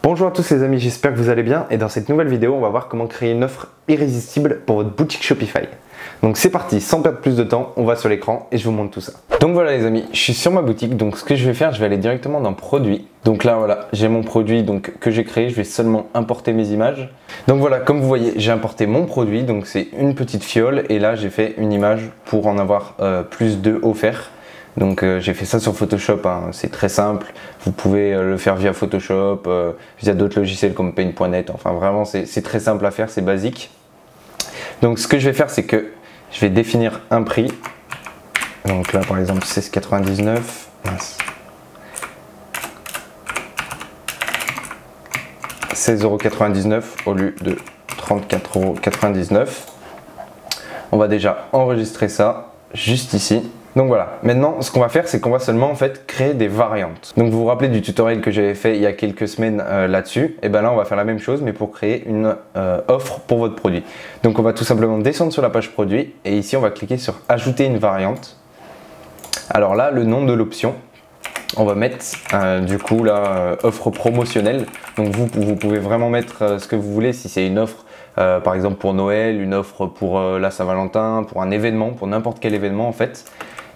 Bonjour à tous les amis, j'espère que vous allez bien et dans cette nouvelle vidéo on va voir comment créer une offre irrésistible pour votre boutique Shopify. Donc c'est parti, sans perdre plus de temps, on va sur l'écran et je vous montre tout ça. Donc voilà les amis, je suis sur ma boutique, donc ce que je vais faire, je vais aller directement dans produit. Donc là voilà, j'ai mon produit que j'ai créé, je vais seulement importer mes images. Donc voilà, comme vous voyez, j'ai importé mon produit, donc c'est une petite fiole et là j'ai fait une image pour en avoir plus de offerts. Donc j'ai fait ça sur Photoshop, hein. C'est très simple, vous pouvez le faire via Photoshop, via d'autres logiciels comme Paint.net, enfin vraiment c'est très simple à faire, c'est basique. Donc ce que je vais faire c'est que je vais définir un prix, donc là par exemple 16,99 €, 16,99 € au lieu de 34,99 €. On va déjà enregistrer ça juste ici. Donc voilà, maintenant ce qu'on va faire c'est qu'on va seulement en fait créer des variantes. Donc vous vous rappelez du tutoriel que j'avais fait il y a quelques semaines là-dessus, et bien là on va faire la même chose mais pour créer une offre pour votre produit. Donc on va tout simplement descendre sur la page produit et ici on va cliquer sur ajouter une variante. Alors là le nom de l'option, on va mettre du coup là offre promotionnelle. Donc vous pouvez vraiment mettre ce que vous voulez, si c'est une offre par exemple pour Noël, une offre pour la Saint-Valentin, pour un événement, pour n'importe quel événement en fait.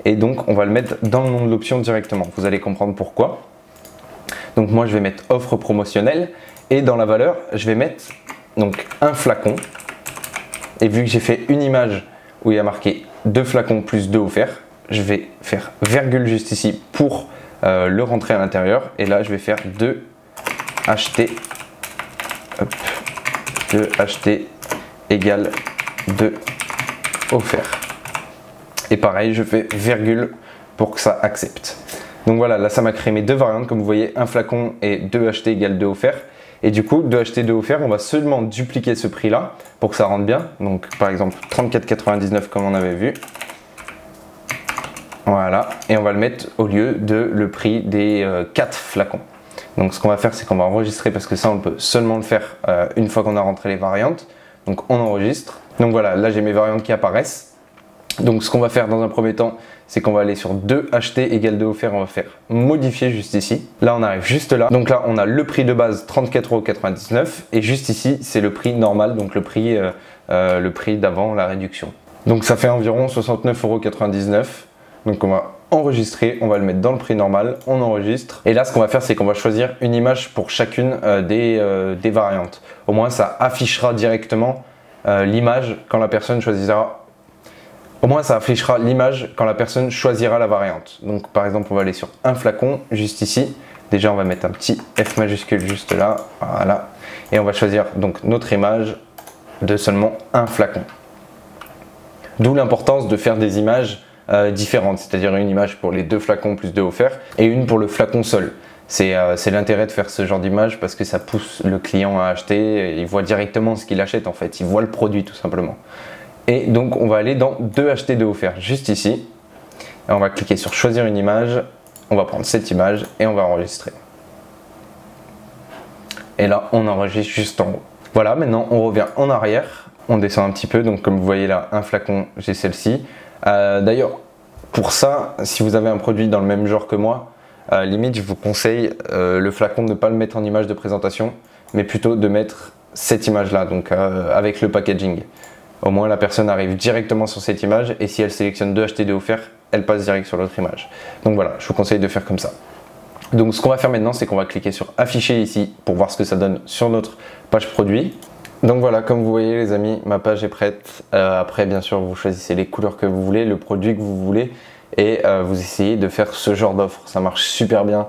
Et donc on va le mettre dans le nom de l'option directement, vous allez comprendre pourquoi. Donc moi je vais mettre offre promotionnelle et dans la valeur je vais mettre donc un flacon. Et vu que j'ai fait une image où il y a marqué 2 flacons plus 2 offerts, je vais faire virgule juste ici pour le rentrer à l'intérieur. Et là je vais faire 2 achetés, hop, 2 achetés égale 2 offerts. Et pareil, je fais virgule pour que ça accepte. Donc voilà, là ça m'a créé mes deux variantes. Comme vous voyez, un flacon et 2 achetés égale 2 offerts. Et du coup, 2 achetés, 2 offerts, on va seulement dupliquer ce prix-là pour que ça rentre bien. Donc par exemple, 34,99 comme on avait vu. Voilà, et on va le mettre au lieu de le prix des 4 flacons. Donc ce qu'on va faire, c'est qu'on va enregistrer parce que ça, on peut seulement le faire une fois qu'on a rentré les variantes. Donc on enregistre. Donc voilà, là j'ai mes variantes qui apparaissent. Donc ce qu'on va faire dans un premier temps, c'est qu'on va aller sur 2 achetés égale 2 offerts, on va faire modifier juste ici. Là on arrive juste là, donc là on a le prix de base 34,99 € et juste ici c'est le prix normal, donc le prix d'avant la réduction. Donc ça fait environ 69,99 €. Donc on va enregistrer, on va le mettre dans le prix normal, on enregistre. Et là ce qu'on va faire c'est qu'on va choisir une image pour chacune des variantes. Au moins ça affichera directement l'image quand la personne choisira. Au moins ça affichera l'image quand la personne choisira la variante. Donc par exemple on va aller sur un flacon juste ici. Déjà on va mettre un petit F majuscule juste là, voilà. Et on va choisir donc notre image de seulement un flacon. D'où l'importance de faire des images différentes, c'est-à-dire une image pour les 2 flacons plus 2 offerts et une pour le flacon seul. C'est l'intérêt de faire ce genre d'image parce que ça pousse le client à acheter, il voit directement ce qu'il achète en fait, il voit le produit tout simplement. Et donc on va aller dans 2 achetés 2 offerts juste ici et on va cliquer sur choisir une image, on va prendre cette image et on va enregistrer. Et là on enregistre juste en haut. Voilà, maintenant on revient en arrière, on descend un petit peu, donc comme vous voyez là un flacon, j'ai celle-ci. D'ailleurs pour ça, si vous avez un produit dans le même genre que moi, limite je vous conseille le flacon de ne pas le mettre en image de présentation mais plutôt de mettre cette image là, donc avec le packaging. Au moins la personne arrive directement sur cette image et si elle sélectionne 2 achetés 2 offerts, elle passe direct sur l'autre image. Donc voilà, je vous conseille de faire comme ça. Donc ce qu'on va faire maintenant, c'est qu'on va cliquer sur afficher ici pour voir ce que ça donne sur notre page produit. Donc voilà, comme vous voyez les amis, ma page est prête. Après bien sûr vous choisissez les couleurs que vous voulez, le produit que vous voulez et vous essayez de faire ce genre d'offre. Ça marche super bien.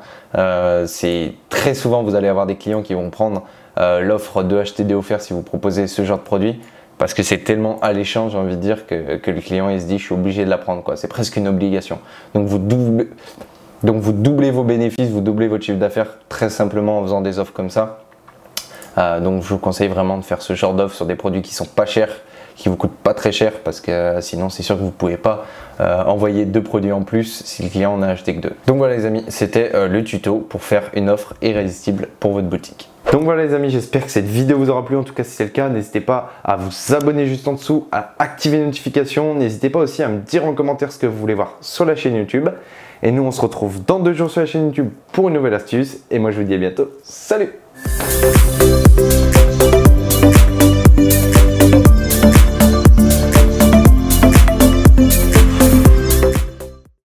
C'est très souvent vous allez avoir des clients qui vont prendre l'offre 2 achetés 2 offerts si vous proposez ce genre de produit. Parce que c'est tellement alléchant, j'ai envie de dire, que le client il se dit je suis obligé de la prendre, quoi. C'est presque une obligation. Donc vous doublez vos bénéfices, vous doublez votre chiffre d'affaires très simplement en faisant des offres comme ça. Donc je vous conseille vraiment de faire ce genre d'offres sur des produits qui sont pas chers, qui vous coûtent pas très cher, parce que sinon c'est sûr que vous pouvez pas envoyer 2 produits en plus si le client en a acheté que 2. Donc voilà les amis, c'était le tuto pour faire une offre irrésistible pour votre boutique. Donc voilà les amis, j'espère que cette vidéo vous aura plu. En tout cas si c'est le cas, n'hésitez pas à vous abonner juste en dessous, à activer les notifications. N'hésitez pas aussi à me dire en commentaire ce que vous voulez voir sur la chaîne YouTube. Et nous on se retrouve dans 2 jours sur la chaîne YouTube pour une nouvelle astuce. Et moi je vous dis à bientôt, salut! Ciao.